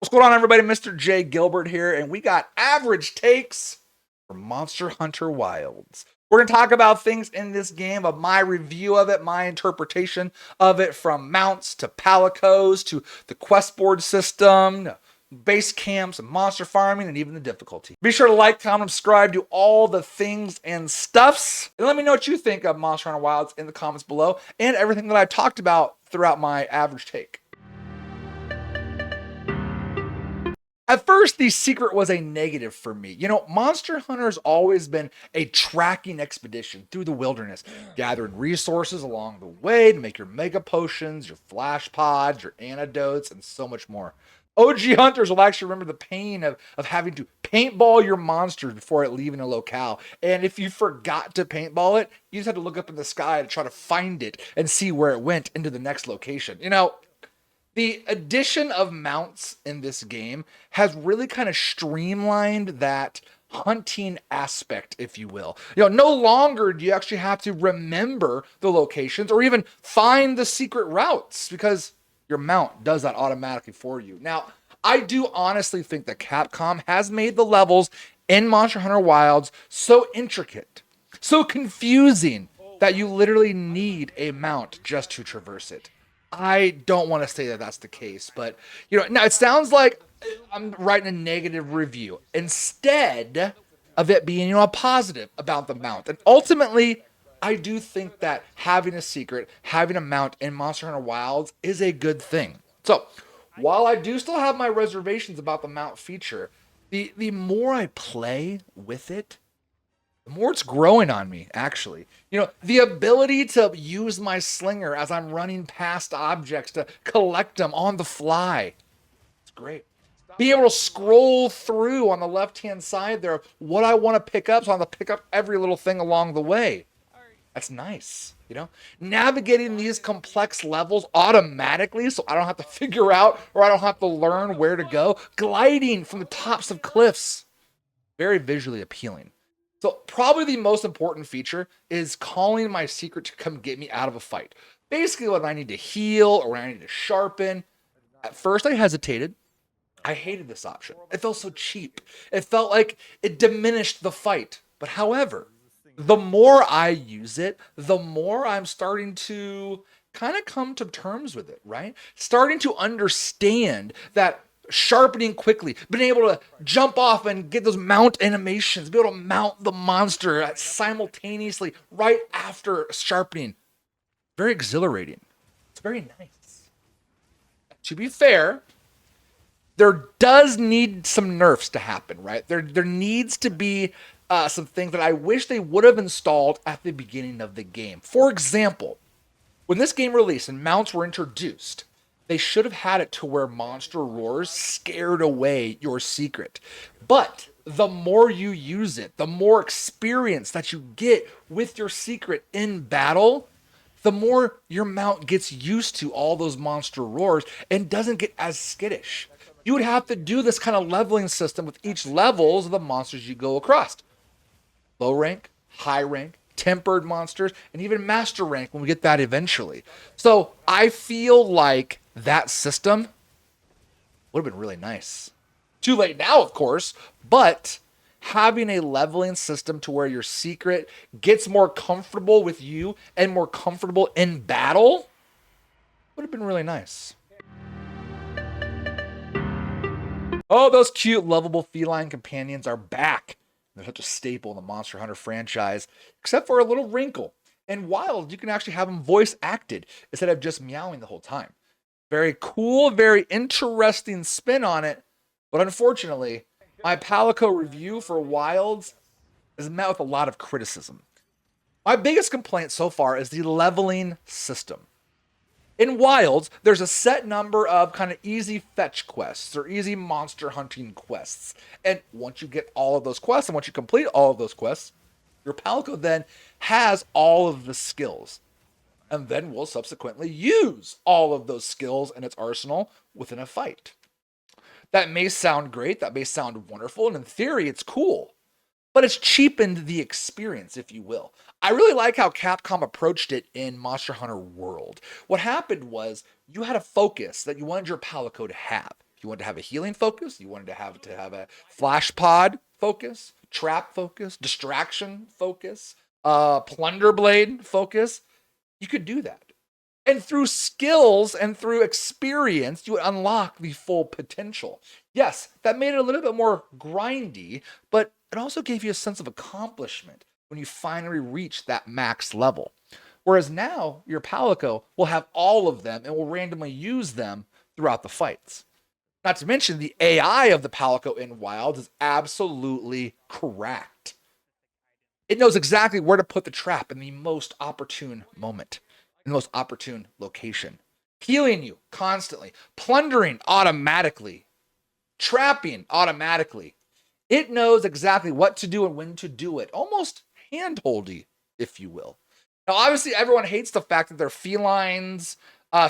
What's going on, everybody? Mr. J. Gilbert here, and we got average takes for Monster Hunter Wilds. We're going to talk about things in this game, of my review of it, my interpretation of it, from mounts to Palicos to the quest board system, base camps, and monster farming, and even the difficulty. Be sure to like, comment, subscribe, do all the things and stuffs, and let me know what you think of Monster Hunter Wilds in the comments below, and everything that I talked about throughout my average take. At first, the secret was a negative for me. You know, Monster Hunter's always been a tracking expedition through the wilderness, gathering resources along the way to make your mega potions, your flash pods, your antidotes, and so much more. OG hunters will actually remember the pain of having to paintball your monsters before it leaving a locale. And if you forgot to paintball it, you just had to look up in the sky to try to find it and see where it went into the next location. You know, the addition of mounts in this game has really kind of streamlined that hunting aspect, if you will. You know, no longer do you actually have to remember the locations or even find the secret routes because your mount does that automatically for you. Now, I do honestly think that Capcom has made the levels in Monster Hunter Wilds so intricate, so confusing that you literally need a mount just to traverse it. I don't want to say that that's the case, but you know, now it sounds like I'm writing a negative review instead of it being, you know, a positive about the mount. And ultimately, I do think that having a secret, having a mount in Monster Hunter Wilds is a good thing. So, while I do still have my reservations about the mount feature, the more I play with it, the more it's growing on me, actually. You know, the ability to use my slinger as I'm running past objects to collect them on the fly. It's great. Being able to scroll through on the left hand side there of what I want to pick up, so I want to pick up every little thing along the way. That's nice. You know, navigating these complex levels automatically so I don't have to figure out or I don't have to learn where to go. Gliding from the tops of cliffs. Very visually appealing. So probably the most important feature is calling my secret to come get me out of a fight. Basically, when I need to heal or when I need to sharpen. At first, I hesitated. I hated this option. It felt so cheap. It felt like it diminished the fight. But however, the more I use it, the more I'm starting to kind of come to terms with it, right? Starting to understand that sharpening quickly, being able to jump off and get those mount animations, be able to mount the monster simultaneously right after sharpening. Very exhilarating. It's very nice. To be fair, there does need some nerfs to happen, right? There needs to be some things that I wish they would have installed at the beginning of the game. For example, when this game released and mounts were introduced, they should have had it to where monster roars scared away your secret. But the more you use it, the more experience that you get with your secret in battle, the more your mount gets used to all those monster roars and doesn't get as skittish. You would have to do this kind of leveling system with each levels of the monsters you go across. Low rank, high rank, tempered monsters, and even master rank when we get that eventually. So I feel like that system would have been really nice. Too late now, of course, but having a leveling system to where your secret gets more comfortable with you and more comfortable in battle would have been really nice. Oh, those cute, lovable feline companions are back. They're such a staple in the Monster Hunter franchise, except for a little wrinkle. In Wild, you can actually have them voice acted instead of just meowing the whole time. Very cool, very interesting spin on it, but unfortunately, my Palico review for Wilds is met with a lot of criticism. My biggest complaint so far is the leveling system. In Wilds, there's a set number of kind of easy fetch quests or easy monster hunting quests. And once you get all of those quests and once you complete all of those quests, your Palico then has all of the skills. And then will subsequently use all of those skills in its arsenal within a fight. That may sound great, that may sound wonderful, and in theory, it's cool. But it's cheapened the experience, if you will. I really like how Capcom approached it in Monster Hunter World. What happened was you had a focus that you wanted your Palico to have. You wanted to have a healing focus. You wanted to have a flash pod focus, trap focus, distraction focus, plunder blade focus. You could do that. And through skills and through experience, you would unlock the full potential. Yes, that made it a little bit more grindy, but it also gave you a sense of accomplishment when you finally reach that max level. Whereas now, your Palico will have all of them and will randomly use them throughout the fights. Not to mention, the AI of the Palico in Wilds is absolutely correct. It knows exactly where to put the trap in the most opportune moment, in the most opportune location. Healing you constantly, plundering automatically, trapping automatically. It knows exactly what to do and when to do it, almost handholdy, if you will. Now, obviously, everyone hates the fact that their felines,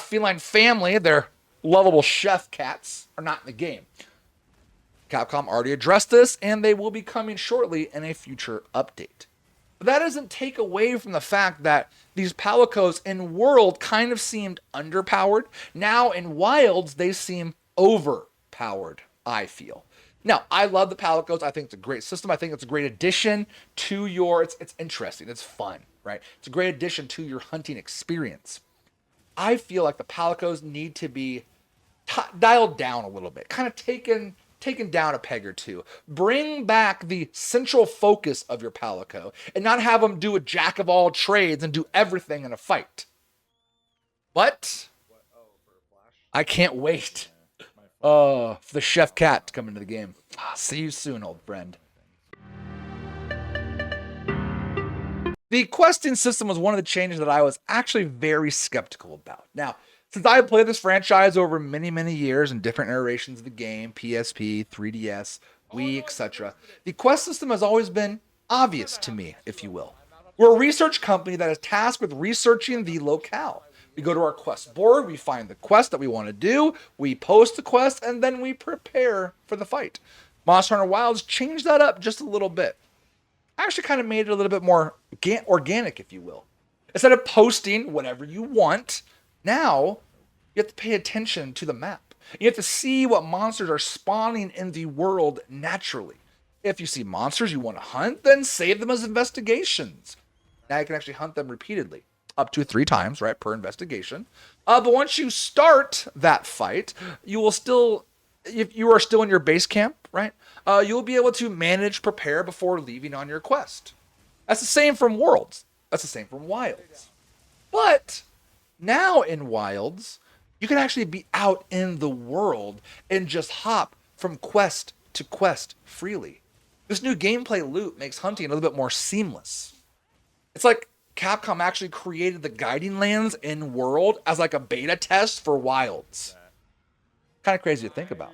feline family, their lovable chef cats, are not in the game. Capcom already addressed this, and they will be coming shortly in a future update. But that doesn't take away from the fact that these Palicos in World kind of seemed underpowered. Now in Wilds, they seem overpowered, I feel. Now, I love the Palicos. I think it's a great system. I think it's a great addition to your, it's interesting. It's fun, right? It's a great addition to your hunting experience. I feel like the Palicos need to be dialed down a little bit, kind of taken down a peg or two. Bring back the central focus of your Palico and not have them do a jack of all trades and do everything in a fight. But I can't wait for the Chef Cat to come into the game. See you soon, old friend. The questing system was one of the changes that I was actually very skeptical about. Now, since I have played this franchise over many, many years in different iterations of the game, PSP, 3DS, Wii, etc., the quest system has always been obvious to me, if you will. We're a research company that is tasked with researching the locale. We go to our quest board, we find the quest that we want to do, we post the quest, and then we prepare for the fight. Monster Hunter Wilds changed that up just a little bit. Actually kind of made it a little bit more organic, if you will. Instead of posting whatever you want, now you have to pay attention to the map. You have to see what monsters are spawning in the world naturally. If you see monsters you want to hunt, then save them as investigations. Now you can actually hunt them repeatedly, up to 3 times, right, per investigation. But once you start that fight, you will still, if you are still in your base camp, right, you'll be able to manage, prepare before leaving on your quest. That's the same from Worlds. That's the same from Wilds. But now in Wilds, you can actually be out in the world and just hop from quest to quest freely. This new gameplay loop makes hunting a little bit more seamless. It's like Capcom actually created the guiding lands in World as like a beta test for Wilds. Kind of crazy to think about.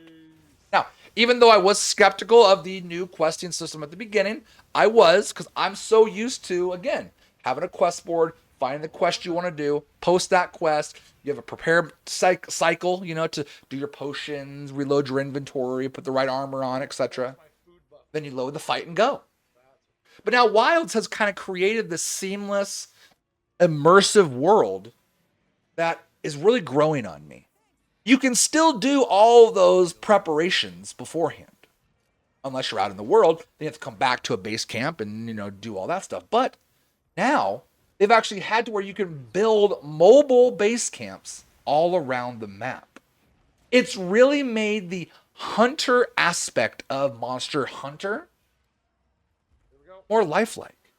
Now, even though I was skeptical of the new questing system at the beginning, I was, because I'm so used to, again, having a quest board, finding the quest you want to do, post that quest. You have a prepare cycle, to do your potions, reload your inventory, put the right armor on, etc. Then you load the fight and go. But now Wilds has kind of created this seamless, immersive world that is really growing on me. You can still do all those preparations beforehand. Unless you're out in the world, then you have to come back to a base camp and, do all that stuff. But now they've actually had to where you can build mobile base camps all around the map. It's really made the hunter aspect of Monster Hunter more lifelike,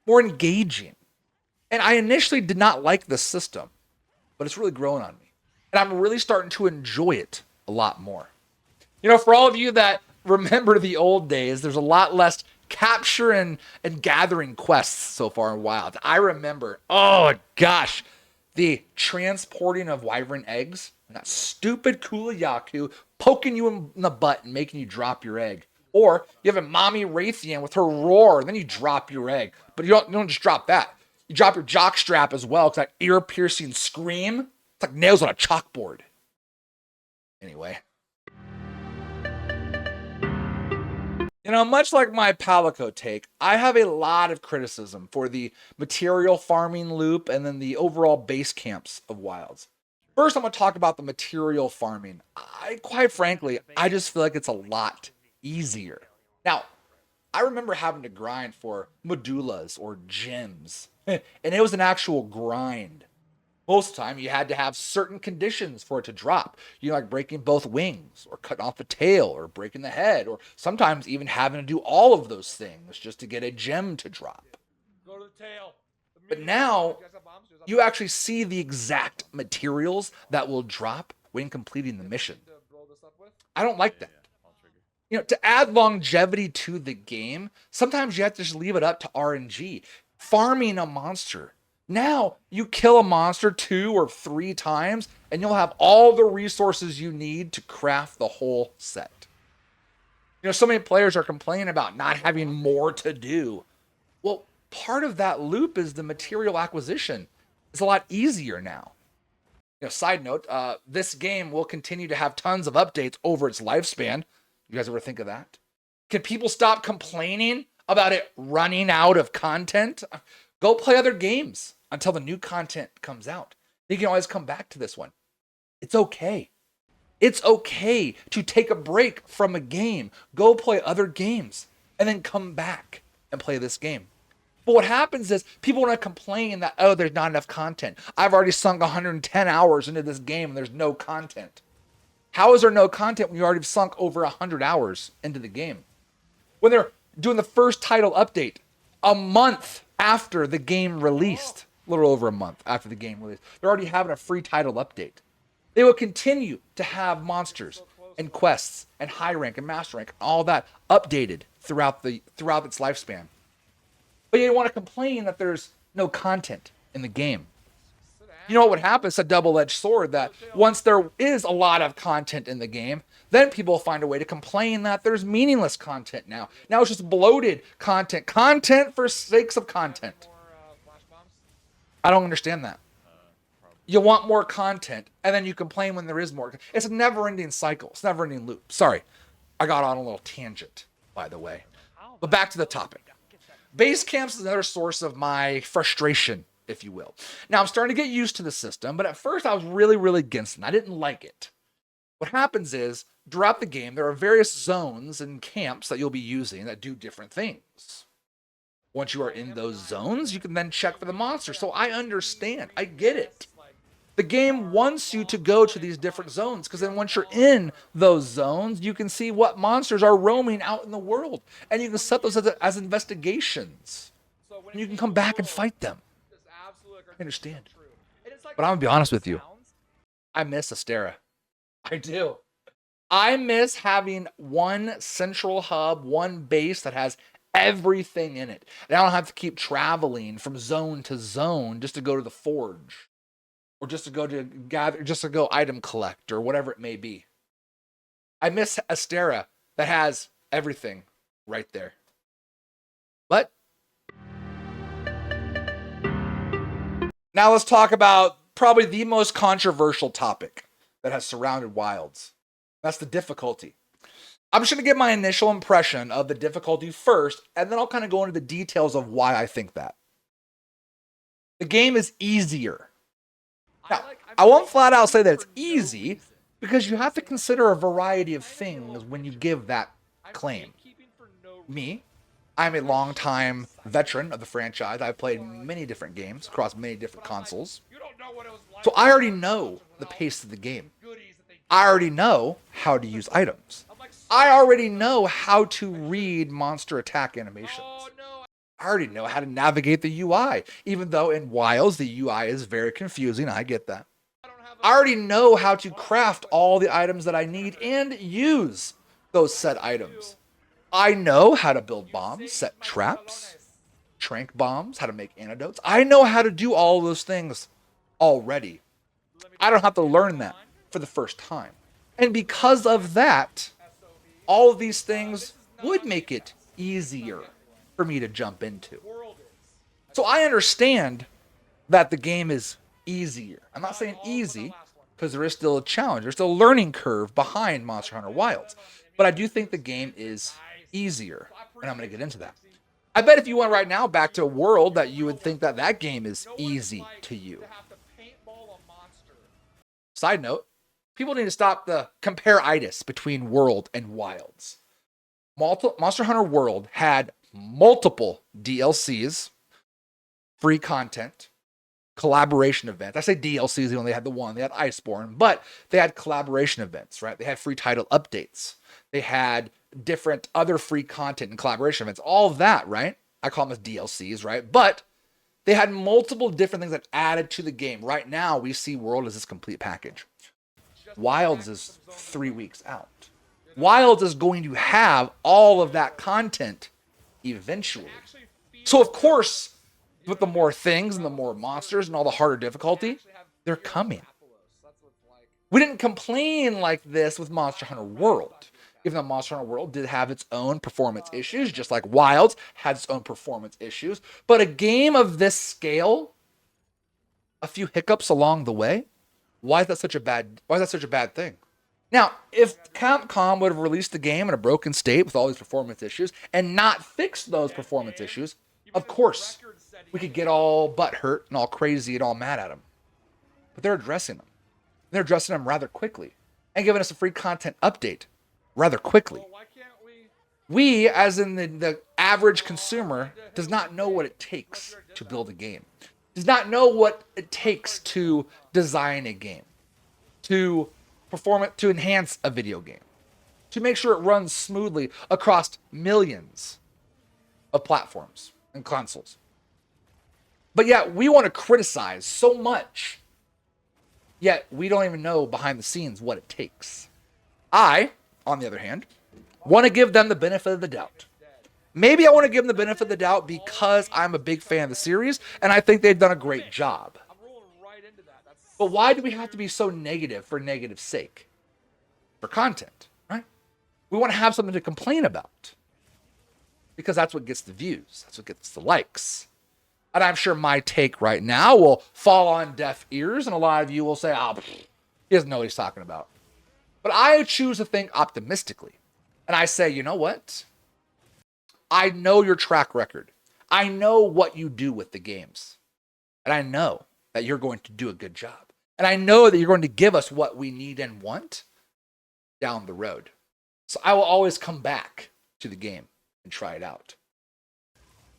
more engaging. And I initially did not like this system, but it's really grown on me. And I'm really starting to enjoy it a lot more. For all of you that remember the old days, there's a lot less capture and gathering quests so far in Wild. I remember, oh gosh, the transporting of wyvern eggs and that stupid Kulayaku poking you in the butt and making you drop your egg. Or you have a mommy Raytheon with her roar, and then you drop your egg. But you don't just drop that. You drop your jock strap as well. It's that ear-piercing scream. It's like nails on a chalkboard. Anyway. Much like my Palico take, I have a lot of criticism for the material farming loop and then the overall base camps of Wilds. First, I'm going to talk about the material farming. Quite frankly, I just feel like it's a lot easier. Now, I remember having to grind for medullas or gems, and it was an actual grind. Most of the time, you had to have certain conditions for it to drop. Like breaking both wings, or cutting off the tail, or breaking the head, or sometimes even having to do all of those things just to get a gem to drop. Go to the tail. But now, you actually see the exact materials that will drop when completing the mission. I don't like that. To add longevity to the game, sometimes you have to just leave it up to RNG. Farming a monster. Now, you kill a monster 2 or 3 times, and you'll have all the resources you need to craft the whole set. So many players are complaining about not having more to do. Well, part of that loop is the material acquisition. It's a lot easier now. Side note, this game will continue to have tons of updates over its lifespan. You guys ever think of that? Can people stop complaining about it running out of content? Go play other games until the new content comes out. You can always come back to this one. It's okay. It's okay to take a break from a game, go play other games, and then come back and play this game. But what happens is people want to complain that, oh, there's not enough content. I've already sunk 110 hours into this game and there's no content. How is there no content when you already sunk over 100 hours into the game? When they're doing the first title update a month after the game released, a little over a month after the game released, they're already having a free title update. They will continue to have monsters and quests and high rank and master rank, all that updated throughout its lifespan. But you don't want to complain that there's no content in the game. You know what would happen? It's a double-edged sword that once there is a lot of content in the game, then people find a way to complain that there's meaningless content now. Now it's just bloated content. Content for sakes of content. I don't understand that. You want more content, and then you complain when there is more. It's a never-ending cycle. It's a never-ending loop. Sorry, I got on a little tangent, by the way. But back to the topic. Base camps is another source of my frustration, if you will. Now, I'm starting to get used to the system, but at first I was really, really against it. I didn't like it. What happens is, throughout the game, there are various zones and camps that you'll be using that do different things. Once you are in those zones, you can then check for the monster. So I understand. I get it. The game wants you to go to these different zones because then once you're in those zones, you can see what monsters are roaming out in the world. And you can set those as investigations. And you can come back and fight them. I understand. But I'm going to be honest with you. I miss Astera. I do. I miss having one central hub, one base that has everything in it. And I don't have to keep traveling from zone to zone just to go to the forge. Or just to go item collect, or whatever it may be. I miss Astera that has everything right there. But now let's talk about probably the most controversial topic that has surrounded Wilds. That's the difficulty. I'm just going to give my initial impression of the difficulty first, and then I'll kind of go into the details of why I think that. The game is easier. Now, I won't flat out say that it's easy because you have to consider a variety of things when you give that claim. Me, I'm a longtime veteran of the franchise. I've played many different games across many different consoles. So I already know the pace of the game. I already know how to use items. I already know how to read monster attack animations. I already know how to navigate the UI, even though in Wilds the UI is very confusing. I get that. I already know how to craft all the items that I need and use those set items. I know how to build bombs, set traps, trank bombs, how to make antidotes. I know how to do all those things already. I don't have to learn that for the first time. And because of that, all of these things would make it easier for me to jump into. So I understand that the game is easier. I'm not saying easy because there is still a challenge. There's still a learning curve behind Monster Hunter Wilds. But I do think the game is easier. And I'm going to get into that. I bet if you went right now back to a world that you would think that that game is easy to you. Side note, people need to stop the compare-itis between World and Wilds. Monster Hunter World had multiple DLCs, free content, collaboration events. I say DLCs, they only had the one. They had Iceborne, but they had collaboration events, right? They had free title updates. They had different other free content and collaboration events. All of that, right? I call them as DLCs, right? But they had multiple different things that added to the game. Right now, we see World as this complete package. Wilds is 3 weeks out. Wilds is going to have all of that content eventually. So, of course, with the more things and the more monsters and all the harder difficulty, they're coming. We didn't complain like this with Monster Hunter World. Even though Monster Hunter World did have its own performance issues, just like Wilds had its own performance issues. But a game of this scale, a few hiccups along the way, why is that such a bad thing? Now, if Capcom would have released the game in a broken state with all these performance issues and not fixed those performance issues, of course, we could get all butthurt and all crazy and all mad at them. But they're addressing them. They're addressing them rather quickly and giving us a free content update rather quickly. We, as in the average consumer, does not know what it takes to build a game. Does not know what it takes to design a game, to perform it, to enhance a video game, to make sure it runs smoothly across millions of platforms and consoles. But yet we want to criticize so much, yet we don't even know behind the scenes what it takes. I, on the other hand, want to give them the benefit of the doubt. Maybe I want to give them the benefit of the doubt because I'm a big fan of the series and I think they've done a great job. But why do we have to be so negative for negative's sake? For content, right? We want to have something to complain about because that's what gets the views. That's what gets the likes. And I'm sure my take right now will fall on deaf ears and a lot of you will say, oh, he doesn't know what he's talking about. But I choose to think optimistically. And I say, you know what? I know your track record. I know what you do with the games. And I know that you're going to do a good job. And I know that you're going to give us what we need and want down the road. So I will always come back to the game and try it out.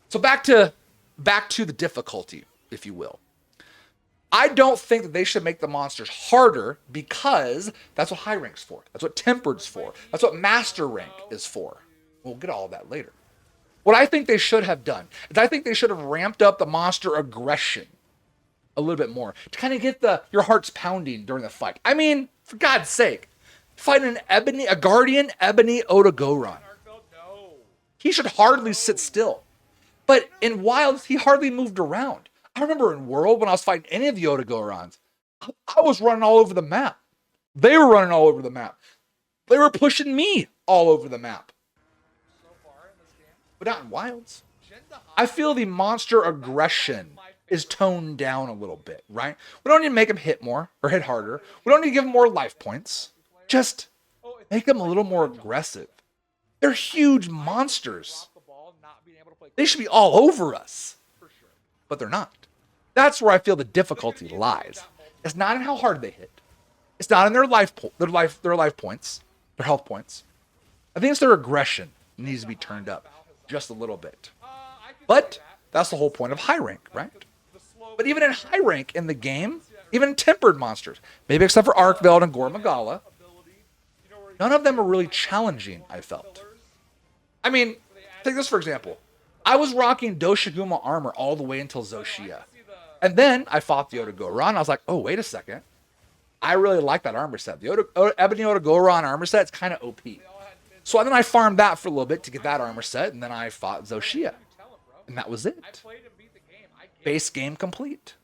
So back to the difficulty, if you will. I don't think that they should make the monsters harder because that's what high rank's for. That's what tempered's for. That's what master rank is for. We'll get all of that later. What I think they should have done is I think they should have ramped up the monster aggression a little bit more to kind of get your hearts pounding during the fight. I mean, for God's sake, fighting a guardian Ebony Otogoron. He should hardly sit still. But in Wilds, he hardly moved around. I remember in World, when I was fighting any of the Otogorons, I was running all over the map. They were running all over the map. They were pushing me all over the map. But not in Wilds. I feel the monster aggression is toned down a little bit, right? We don't need to make them hit more or hit harder. We don't need to give them more life points. Just make them a little more aggressive. They're huge monsters. They should be all over us. But they're not. That's where I feel the difficulty lies. It's not in how hard they hit. It's not in their life points, their health points. I think it's their aggression that needs to be turned up just a little bit. But that's the whole point of high rank, right? But even in high rank in the game, even tempered monsters, maybe except for Arkveld and Gore Magala, none of them are really challenging, I felt. I mean, take this for example. I was rocking Doshiguma armor all the way until Zoshia. And then I fought the Otogoron. I was like, oh, wait a second. I really like that armor set. The Ebony Otogoron armor set is kind of OP. So then I farmed that for a little bit to get that armor set, and then I fought Zoshia. And that was it. Base game complete.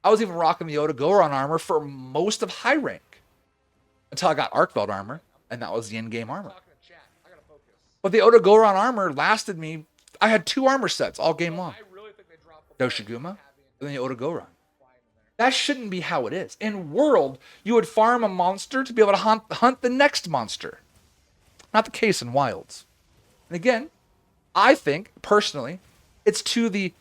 I was even rocking the Otogoron armor for most of high rank. Until I got Arkveld armor, and that was the in-game armor. But the Otogoron armor lasted me. I had 2 armor sets all game long. Doshiguma, and then the Otogoron. That shouldn't be how it is. In World, you would farm a monster to be able to hunt the next monster. Not the case in Wilds. And again, I think, personally, it's to the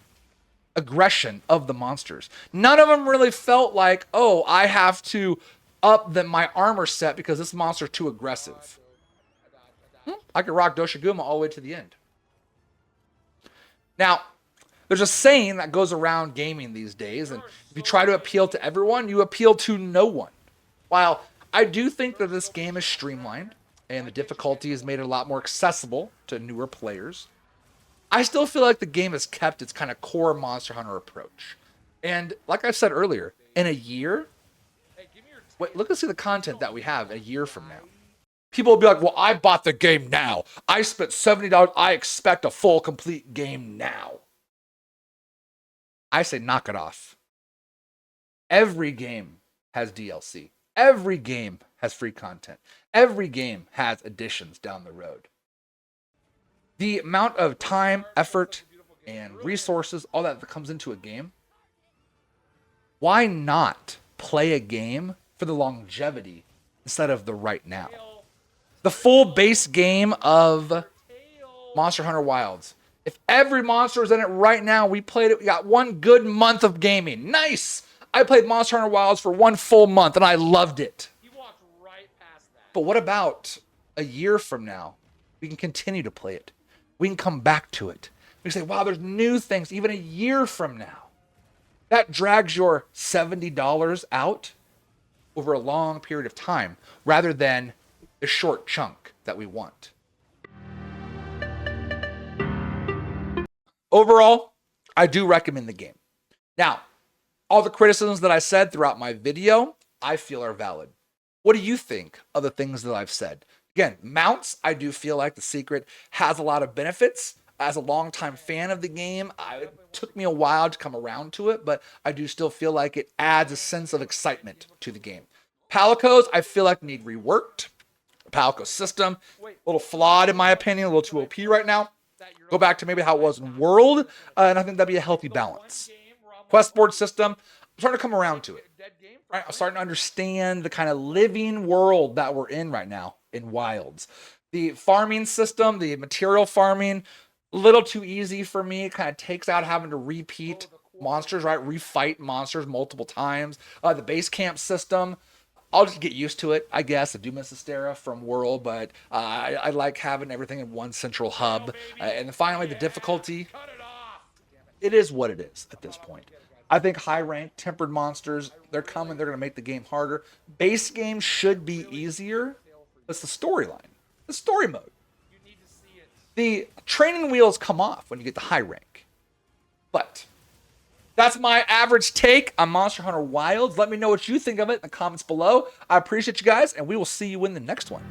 aggression of the monsters. None of them really felt like, oh, I have to up than my armor set because this monster's too aggressive. I could rock Doshiguma all the way to the end. Now, there's a saying that goes around gaming these days, and if you try to appeal to everyone, you appeal to no one. While I do think that this game is streamlined and the difficulty has made it a lot more accessible to newer players, I still feel like the game has kept its kind of core Monster Hunter approach. And like I said earlier, in a year, look and see the content that we have a year from now. People will be like, well, I bought the game now. I spent $70. I expect a full, complete game now. I say knock it off. Every game has DLC. Every game has free content. Every game has additions down the road. The amount of time, effort, and resources, all that comes into a game, why not play a game for the longevity instead of the right now? The full base game of Monster Hunter Wilds. If every monster is in it right now, we played it, we got one good month of gaming. Nice! I played Monster Hunter Wilds for one full month and I loved it. You walked right past that. But what about a year from now? We can continue to play it. We can come back to it. We can say, wow, there's new things even a year from now. That drags your $70 out over a long period of time rather than the short chunk that we want. Overall, I do recommend the game. Now, all the criticisms that I said throughout my video, I feel are valid. What do you think of the things that I've said? Again, mounts, I do feel like the secret has a lot of benefits. As a longtime fan of the game, it took me a while to come around to it, but I do still feel like it adds a sense of excitement to the game. Palicos, I feel like need reworked. The Palicos system, a little flawed in my opinion, a little too OP right now. Go back to maybe how it was in World, and I think that'd be a healthy balance. Quest board system, I'm starting to come around to it. Right? I'm starting to understand the kind of living world that we're in right now in Wilds. The farming system, the material farming, a little too easy for me. It kind of takes out having to repeat monsters, right? Refight monsters multiple times. The base camp system, I'll just get used to it, I guess. I do miss Astera from World, but I like having everything in one central hub. And then finally, the difficulty. It is what it is at this point. I think high rank tempered monsters, they're coming. They're going to make the game harder. Base game should be easier. It's the storyline, the story mode. The training wheels come off when you get to high rank. But that's my average take on Monster Hunter Wilds. Let me know what you think of it in the comments below. I appreciate you guys, and we will see you in the next one.